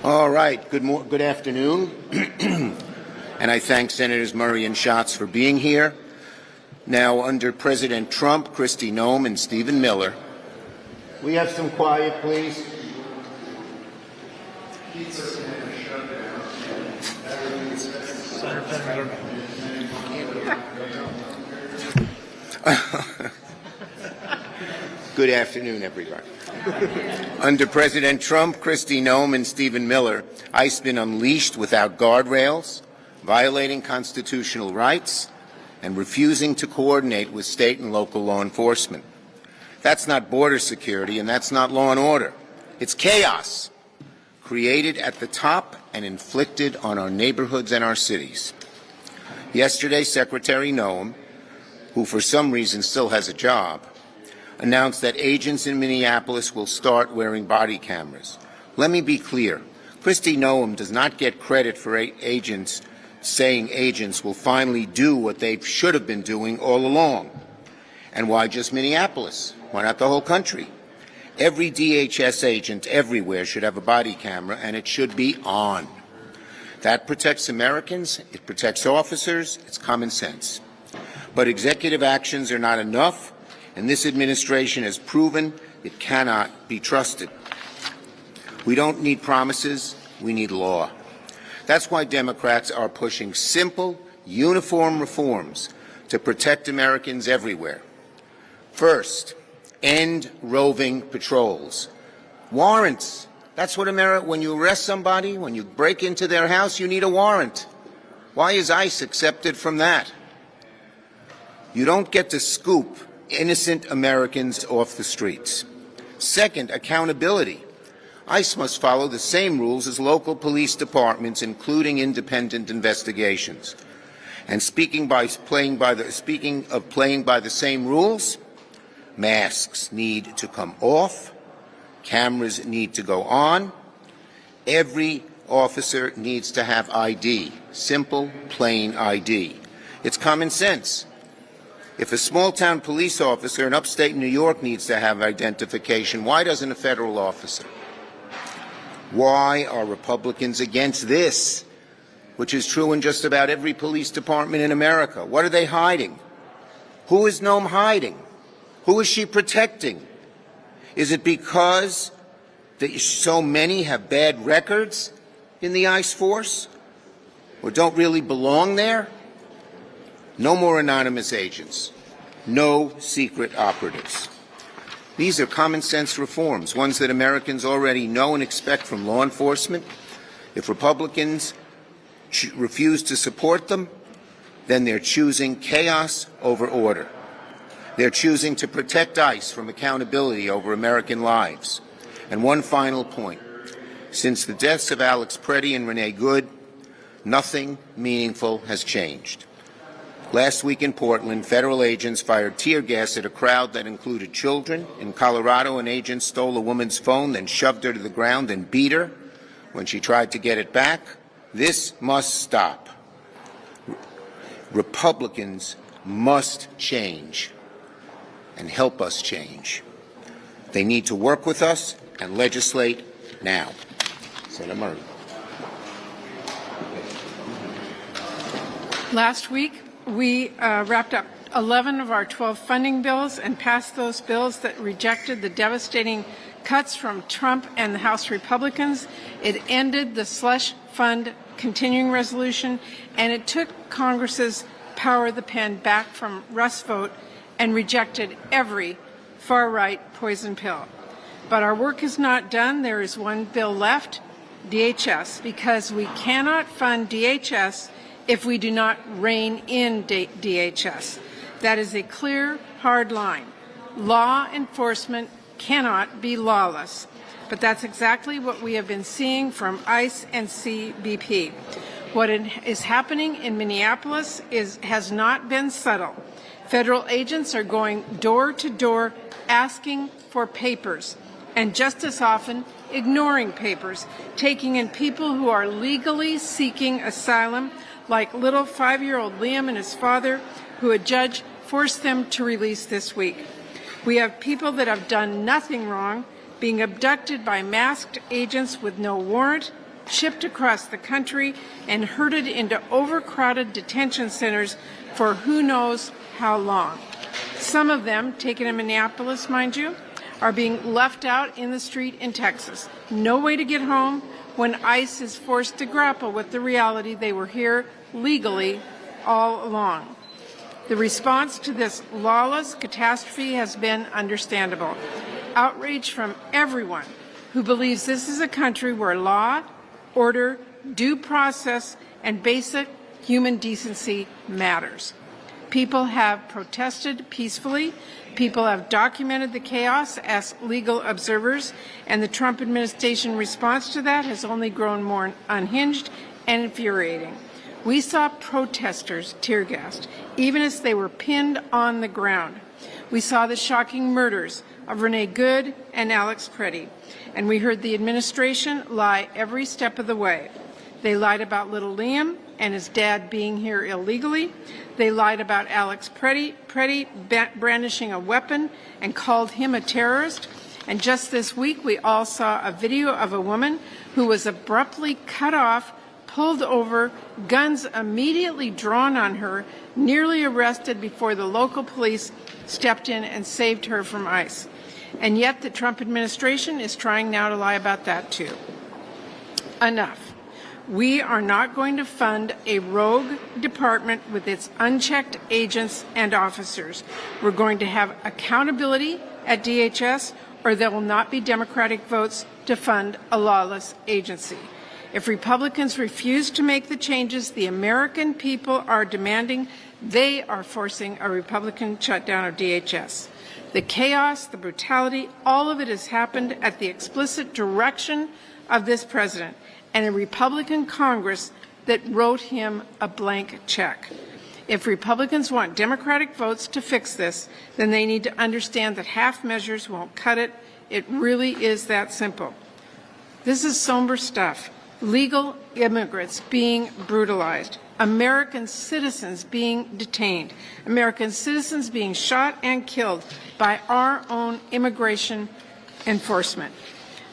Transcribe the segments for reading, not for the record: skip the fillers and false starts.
All right. Good afternoon. And I thank Senators Murray and Schatz for being here. Now, under President Trump, Kristi Noem, and Stephen Miller, we have some quiet, please. Good afternoon, everybody. Under President Trump, Kristi Noem, and Stephen Miller, ICE has been unleashed without guardrails, violating constitutional rights, and refusing to coordinate with state and local law enforcement. That's not border security, and that's not law and order. It's chaos, created at the top and inflicted on our neighborhoods and our cities. Yesterday, Secretary Noem, who for some reason still has a job, announced that agents in Minneapolis will start wearing body cameras. Let me be clear. Kristi Noem does not get credit for saying agents will finally do what they should have been doing all along. And why just Minneapolis? Why not the whole country? Every DHS agent everywhere should have a body camera, and it should be on. That protects Americans, it protects officers, it's common sense. But executive actions are not enough, and this administration has proven it cannot be trusted. We don't need promises, we need law. That's why Democrats are pushing simple, uniform reforms to protect Americans everywhere. First, end roving patrols. Warrants. That's what when you arrest somebody, when you break into their house, you need a warrant. Why is ICE accepted from that? You don't get to scoop innocent Americans off the streets. Second, accountability. ICE must follow the same rules as local police departments, including independent investigations. And speaking of playing by the same rules, masks need to come off, cameras need to go on, every officer needs to have ID, simple, plain ID. It's common sense. If a small-town police officer in upstate New York needs to have identification, why doesn't a federal officer? Why are Republicans against this, which is true in just about every police department in America? What are they hiding? Who is Noem hiding? Who is she protecting? Is it because so many have bad records in the ICE force or don't really belong there? No more anonymous agents. No secret operatives. These are common sense reforms, ones that Americans already know and expect from law enforcement. If Republicans refuse to support them, then they're choosing chaos over order. They're choosing to protect ICE from accountability over American lives. And one final point. Since the deaths of Alex Preddy and Renee Good, nothing meaningful has changed. Last week in Portland, federal agents fired tear gas at a crowd that included children. In Colorado, an agent stole a woman's phone, then shoved her to the ground and beat her when she tried to get it back. This must stop. Republicans must change and help us change. They need to work with us and legislate now. Senator Murray. Last week, we wrapped up 11 of our 12 funding bills and passed those bills that rejected the devastating cuts from Trump and the House Republicans. It ended the slush fund continuing resolution, and it took Congress's power of the pen back from Russ vote and rejected every far-right poison pill. But our work is not done. There is one bill left, DHS, because we cannot fund DHS if we do not rein in DHS. That is a clear, hard line. Law enforcement cannot be lawless. But that's exactly what we have been seeing from ICE and CBP. What is happening in Minneapolis has not been subtle. Federal agents are going door to door asking for papers, and just as often ignoring papers, taking in people who are legally seeking asylum, like little 5-year-old Liam and his father, who a judge forced them to release this week. We have people that have done nothing wrong being abducted by masked agents with no warrant shipped across the country and herded into overcrowded detention centers for who knows how long. Some of them, taken in Minneapolis, mind you, are being left out in the street in Texas. No way to get home when ICE is forced to grapple with the reality they were here legally all along. The response to this lawless catastrophe has been understandable. Outrage from everyone who believes this is a country where law, order, due process, and basic human decency matters. People have protested peacefully. People have documented the chaos as legal observers, and the Trump administration response to that has only grown more unhinged and infuriating. We saw protesters tear-gassed, even as they were pinned on the ground. We saw the shocking murders of Renee Good and Alex Preddy, and we heard the administration lie every step of the way. They lied about little Liam and his dad being here illegally. They lied about Alex Preddy brandishing a weapon and called him a terrorist. And just this week, we all saw a video of a woman who was abruptly cut off, pulled over, guns immediately drawn on her, nearly arrested before the local police stepped in and saved her from ICE. And yet the Trump administration is trying now to lie about that too. Enough. We are not going to fund a rogue department with its unchecked agents and officers. We're going to have accountability at DHS, or there will not be Democratic votes to fund a lawless agency. If Republicans refuse to make the changes the American people are demanding, they are forcing a Republican shutdown of DHS. The chaos, the brutality, all of it has happened at the explicit direction of this president and a Republican Congress that wrote him a blank check. If Republicans want Democratic votes to fix this, then they need to understand that half measures won't cut it. It really is that simple. This is somber stuff. Legal immigrants being brutalized, American citizens being detained, American citizens being shot and killed by our own immigration enforcement.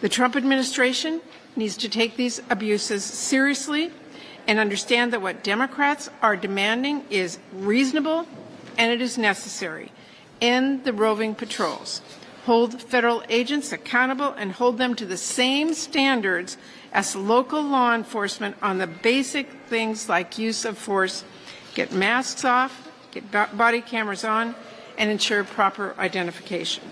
The Trump administration needs to take these abuses seriously and understand that what Democrats are demanding is reasonable and it is necessary. End the roving patrols. Hold federal agents accountable and hold them to the same standards as local law enforcement on the basic things like use of force. Get masks off, get body cameras on, and ensure proper identification.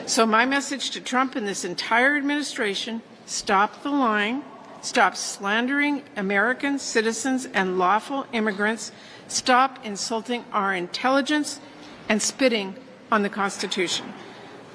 So my message to Trump and this entire administration: stop the lying, stop slandering American citizens and lawful immigrants, stop insulting our intelligence, and spitting on the Constitution.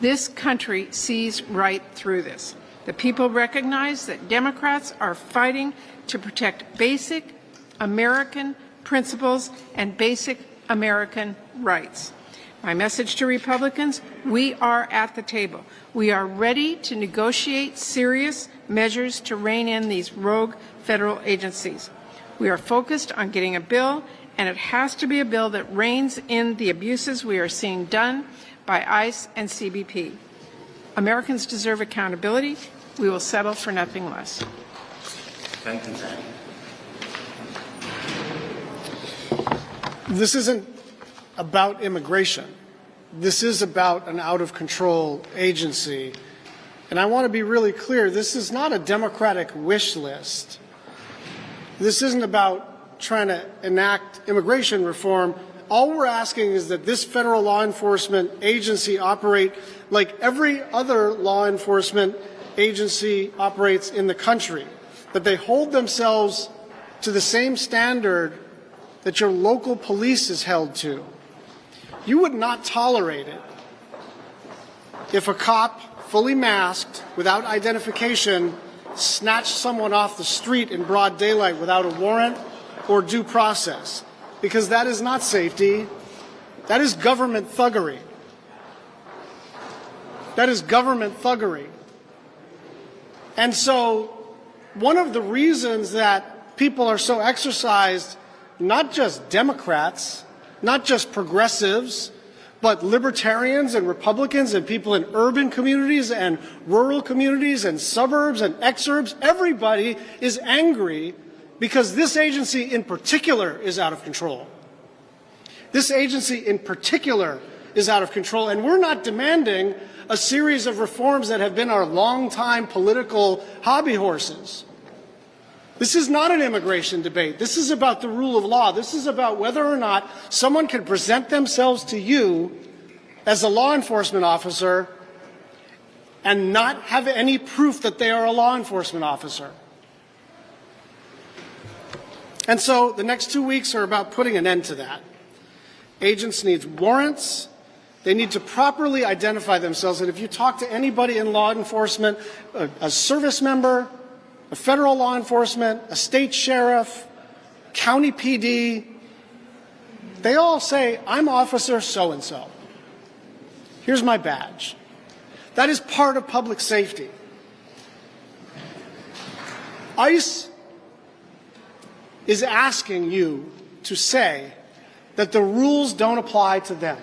This country sees right through this. The people recognize that Democrats are fighting to protect basic American principles and basic American rights. My message to Republicans: we are at the table. We are ready to negotiate serious measures to rein in these rogue federal agencies. We are focused on getting a bill, and it has to be a bill that reins in the abuses we are seeing done by ICE and CBP. Americans deserve accountability. We will settle for nothing less. Thank you, Patty. This isn't about immigration. This is about an out-of-control agency. And I want to be really clear, this is not a Democratic wish list. This isn't about trying to enact immigration reform. All we're asking is that this federal law enforcement agency operate like every other law enforcement agency operates in the country, that they hold themselves to the same standard that your local police is held to. You would not tolerate it if a cop, fully masked, without identification, snatched someone off the street in broad daylight without a warrant or due process, because that is not safety. That is government thuggery. That is government thuggery. And so one of the reasons that people are so exercised, not just Democrats, not just progressives, but libertarians and Republicans and people in urban communities and rural communities and suburbs and exurbs, everybody is angry because this agency in particular is out of control. This agency in particular is out of control, and we're not demanding a series of reforms that have been our long-time political hobby horses. This is not an immigration debate. This is about the rule of law. This is about whether or not someone can present themselves to you as a law enforcement officer and not have any proof that they are a law enforcement officer. And so the next 2 weeks are about putting an end to that. Agents need warrants. They need to properly identify themselves. And if you talk to anybody in law enforcement, a service member, a federal law enforcement, a state sheriff, county PD, they all say, I'm Officer so-and-so. Here's my badge. That is part of public safety. ICE is asking you to say that the rules don't apply to them.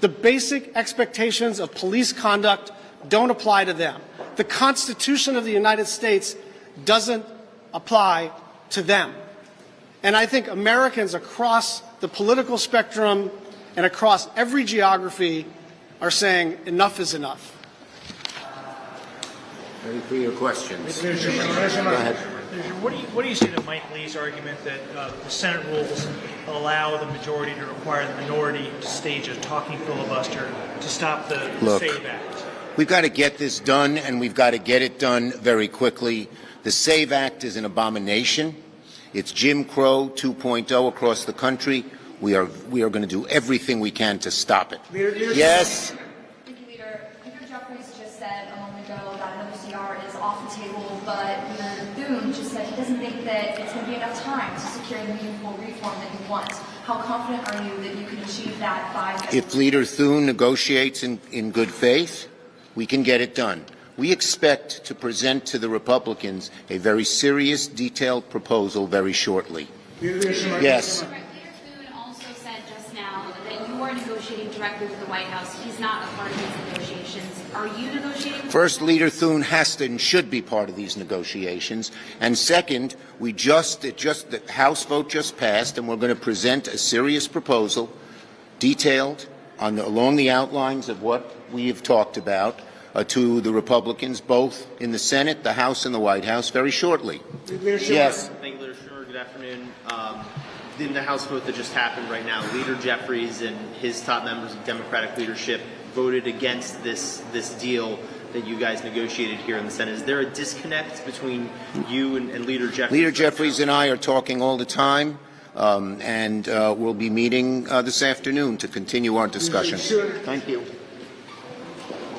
The basic expectations of police conduct don't apply to them. The Constitution of the United States doesn't apply to them. And I think Americans across the political spectrum and across every geography are saying enough is enough. Ready for your questions. Go ahead. What do you say to Mike Lee's argument that the Senate rules allow the majority to require the minority to stage a talking filibuster to stop the SAVE Act? We've got to get this done, and we've got to get it done very quickly. The SAVE Act is an abomination. It's Jim Crow 2.0 across the country. We are going to do everything we can to stop it. Yes. Thank you, Leader. Leader Jeffries just said a moment ago that another CR is off the table, but Leader Thune just said he doesn't think that it's going to be enough time to secure the meaningful reform that he wants. How confident are you that you can achieve that by? If Leader Thune negotiates in good faith, we can get it done. We expect to present to the Republicans a very serious, detailed proposal very shortly. Yes. Leader Thune also said just now that you are negotiating directly with the White House. He's not a part of these negotiations. Are you negotiating? First, Leader Thune has to and should be part of these negotiations. And second, the House vote just passed, and we're going to present a serious proposal, detailed along the outlines of what we have talked about, to the Republicans, both in the Senate, the House, and the White House, very shortly. Yes. Thank you, Leader Schumer. Good afternoon. In the House vote that just happened right now, Leader Jeffries and his top members of Democratic leadership voted against this deal that you guys negotiated here in the Senate. Is there a disconnect between you and Leader Jeffries? Leader Jeffries and I are talking all the time, and we'll be meeting this afternoon to continue our discussion. Thank you.